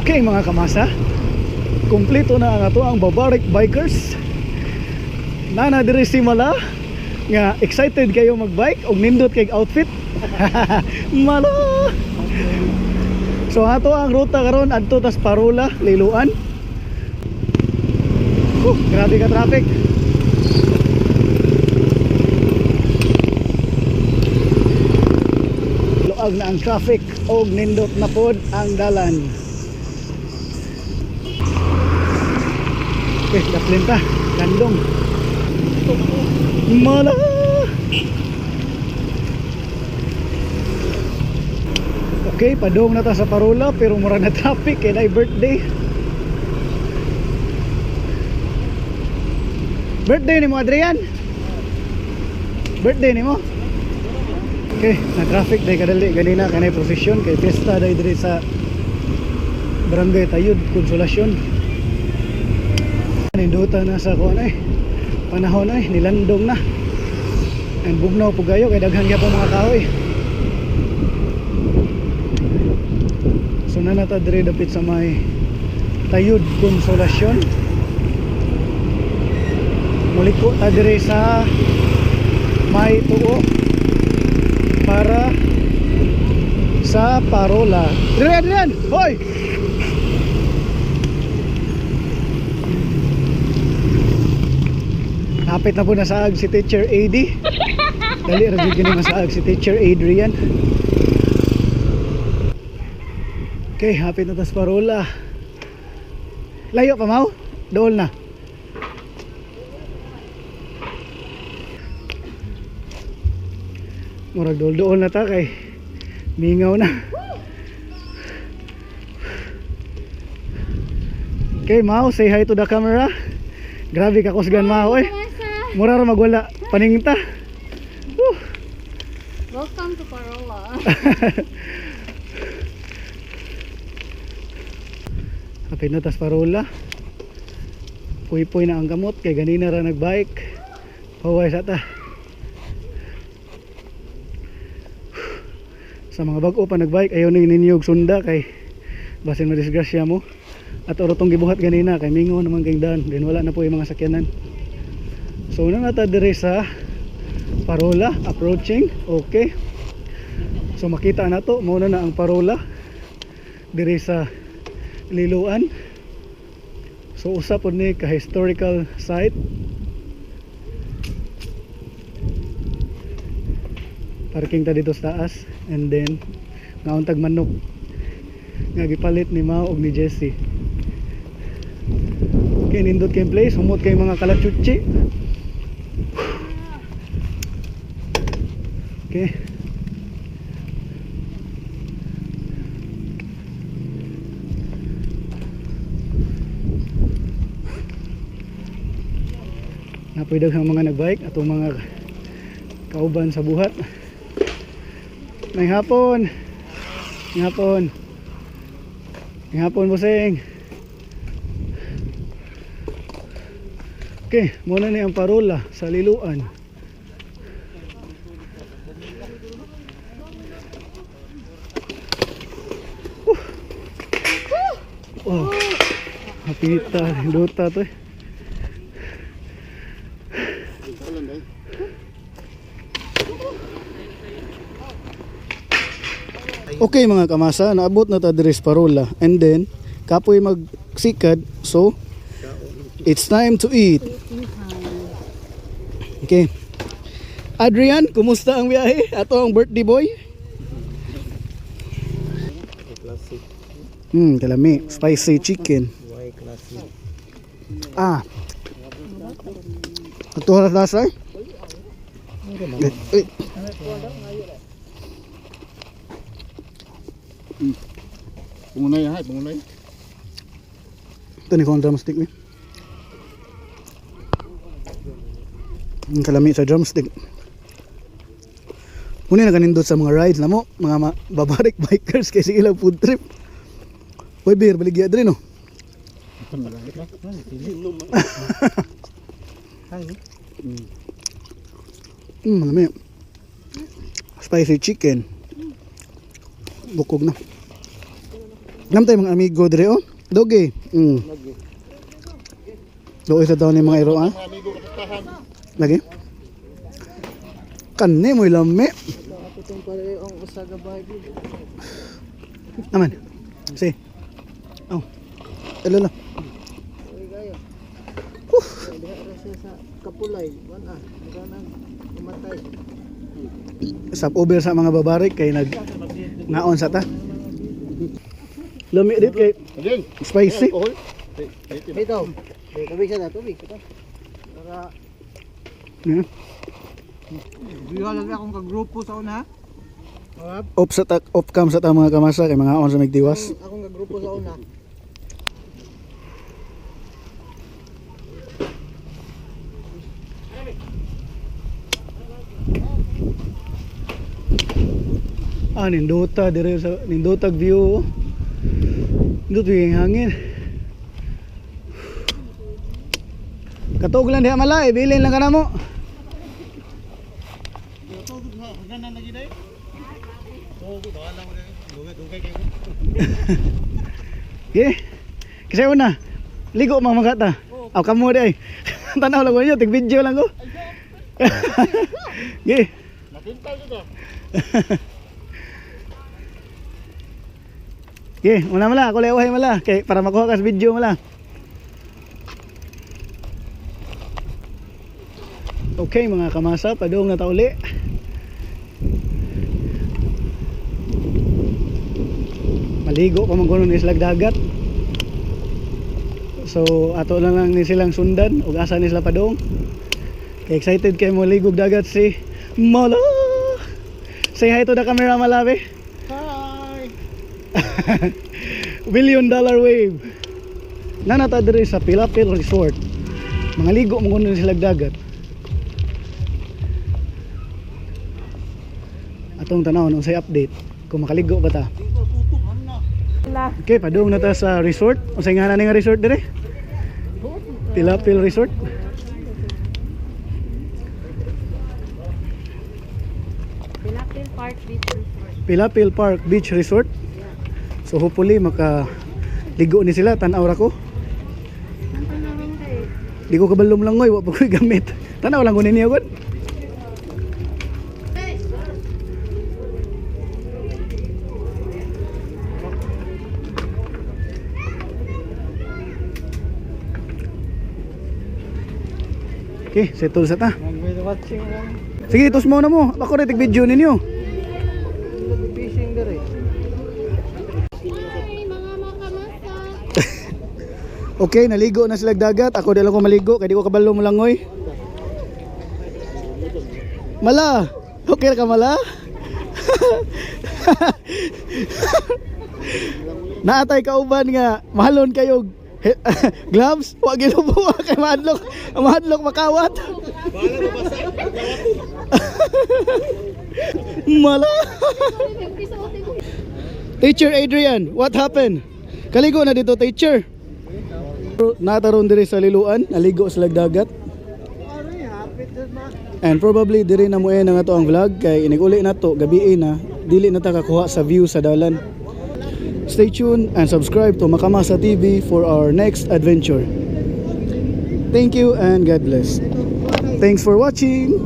Okay mga kamasa, kumpleto na ang ato ang Barbaric Bikers. Nana diri si Mala nga excited kayo magbike og nindot kay outfit. Mala. So ato ang ruta karon adto tas Parola, Liloan. Grabe ka traffic. Luag na ang traffic og nindot na pod ang dalan. Daplin ta, gandong. Mala. Okay, padong na ta sa Parola pero mura na traffic kay na birthday. Birthday ni mo, Adrian? Birthday ni mo? Okay, na traffic dahil kadali ganina kanay prosesyon kay fiesta dahil diri sa Barangay Tayud, Konsolasyon. Ninduta na sa kuan ay panahon ay nilandong na. And bugnaw po gayo kay daghan gyapon mga kahoy. So nanata diri dapit sa may Tayud, Konsolasyon. Muliko ta diri sa may tuo para sa Parola. Adrian, hoy! Hapit na po nasaag si Teacher AD. Dali ra gyud gini masaag si Teacher Adrian. Okay, hapit na tas Parola. Layo pa mau? Dool na. Murag dool na ta kay mingaw na. Okay, Mau, say hi to the camera. Grabe ka kusgan, Mau eh. Mura ra magwala paningta. Welcome to Parola. Hapit na tas Parola. Puy-puy na ang gamot kay ganina ra nagbike. Paway sa ta. Sa mga bag-o pa nagbike, ayaw ning ninyog sunda kay basin madisgrasya mo. At orotong gibuhat ganina kay mingaw naman kay daan, din wala na po yung mga sakyanan. So na nata diri sa Parola approaching. Okay, so makita na to muna na ang Parola diri sa Liloan. So usa pod ni ka historical site. Parking ta dito sa taas, and then nauntag manok nga gipalit ni Mao og ni Jessie. Okay, nindot kay place, humot kay mga kalachuchi. Okay. Napoy daghang mga nagbike atong mga kauban sa buhat. May hapon. May hapon. May hapon, busing. Okay, muna ni ang Parola sa Liloan. Oh, hapita, hindota to eh. Okay mga kamasa, naabot na ta diri sa Parola, and then kapoy magsikad, so it's time to eat. Okay, Adrian, kumusta ang biyahe? Ato ang birthday boy. Kalami, spicy chicken. Ito halas lasa eh. Pungunay ha, pungunay. Ito ni kong drumstick ni. Ang kalami sa drumstick. Muna na kanindot sa mga rides na mo, mga Barbaric Bikers kasi ilang food trip. Uy, beer, baligya drin no. Malami. Spicy chicken. Bukog na. Namtay mga amigo dire oh. Doge. Doge sa taon ni mga iro ah. Mga amigo katahan. Lagi. Kanne mo lami. Ako itong pare ang usaga bagi. Aman. Si. Oh. Elala. Uy kayo. Diha ra siya sa kapulay. Wana. Maganan mamatay. Stop over sa mga babarik kay nag naon sa ta. Lami dit kay Again. spicy. Alcohol. Ito. Tubig siya na. Tubig. Ito. Para Yeah. Biyo lagi akong kagrupo sa una. Harap. Off cam sa ta mga kamasa kay mga on sa migdiwas. Akong kagrupo sa una. Ah, nindota dire sa nindotag view. Nindot yung hangin. Katog lang diha malay, bilin lang kana mo. Ge. Kasi una, ligo mga magata. Aw kamo day. Tanaw lang ko niyo, tig video lang ko. Ge. Nakita dito. Ge, una mala, ako lewahay mala kay para makuha ka sa video mala. Okay mga kamasa, padung na ta uli. Maligo pa man kuno ni Islag Dagat. So ato lang ni silang sundan ug asa ni sila padung. Kay excited kay mo ligog dagat si Mala. Say hi to the camera Malabe. Hi. $1 billion wave. Nanata diri sa Pilapil Resort. Mga ligo mo kuno ni Islag Dagat. Atong tanawon unsay update kung makaligo ba ta. Okay, padung na ta sa resort. Unsay ngalan nga resort dire? Pilapil Resort. Pilapil Park Beach Resort. Pilapil Park Beach Resort. So hopefully maka ligo ni sila tan-aw ra ko. Nantay namin kayo. Di ko kabalom lang ngoy, wa pa ko'y gamit. Tanaw lang ko ninyo gud. Okay, settle sa ta. Nag-video watching lang. Sige, tos mo na mo. Ako rin tig-video ninyo. Nag-fishing dire. Hi, mga makamasa. Okay, naligo na sila dagat. Ako dala ko maligo kay di ko kabalo mo langoy. Mala. Okay ra ka mala? Naatay kauban nga mahalon kayo gloves, wa ginubuha kay mahadlok makawat. Mala. Teacher Adrian, what happened? Kaligo na dito teacher. Nataron diri sa liluan, naligo sa dagat. And probably diri na mo na nga to ang vlog kay iniguli na to gabi na dili na ta kakuha sa view sa dalan. Stay tuned and subscribe to Makamasa TV for our next adventure. Thank you and God bless. Thanks for watching.